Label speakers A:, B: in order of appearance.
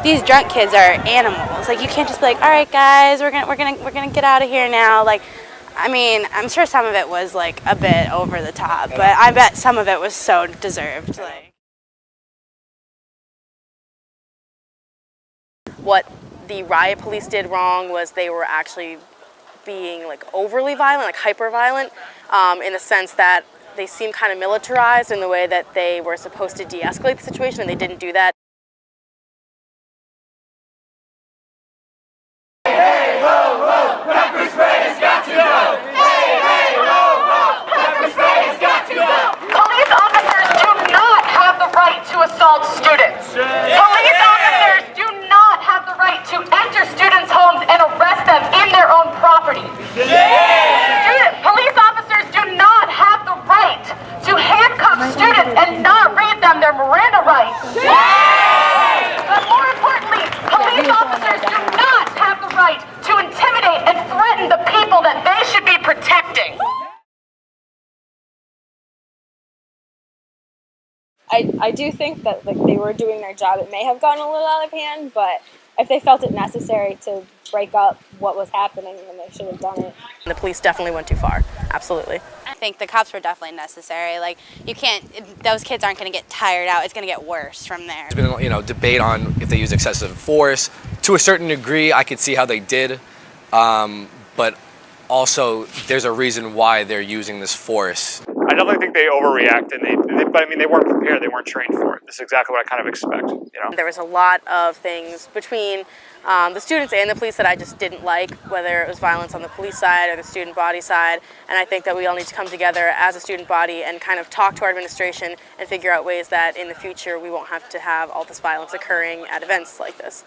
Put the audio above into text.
A: these drunk kids are animals. Like, you can't just be like, all right, guys, we're gonna get out of here now. Like, I mean, I'm sure some of it was like a bit over the top, but I bet some of it was so deserved. Like, what the riot police did wrong was they were actually being like overly violent, like hyper violent, in the sense that they seemed kind of militarized in the way that they were supposed to de-escalate the situation, and they didn't do that.
B: Hey, ho, ho, pepper spray has got to go! Hey, hey, ho, ho, pepper spray has got to go!
C: Police officers do not have the right to assault students. Police officers do not have the right to enter students' homes and arrest them in their own property. Police officers do not have the right to handcuff students and not read them their Miranda rights. But more importantly, police officers do not have the right to intimidate and threaten the people that they should be protecting.
D: I do think that like they were doing their job. It may have gone a little out of hand, but if they felt it necessary to break up what was happening, then they should have done it.
A: The police definitely went too far. Absolutely. I think the cops were definitely necessary. Like, you can't, those kids aren't going to get tired out. It's going to get worse from there.
E: There's been, debate on if they use excessive force. To a certain degree, I could see how they did, but also there's a reason why they're using this force.
F: I definitely think they overreacted. But I mean, they weren't prepared. They weren't trained for it. This is exactly what I kind of expect.
A: There was a lot of things between the students and the police that I just didn't like, whether it was violence on the police side or the student body side. And I think that we all need to come together as a student body and kind of talk to our administration and figure out ways that in the future we won't have to have all this violence occurring at events like this.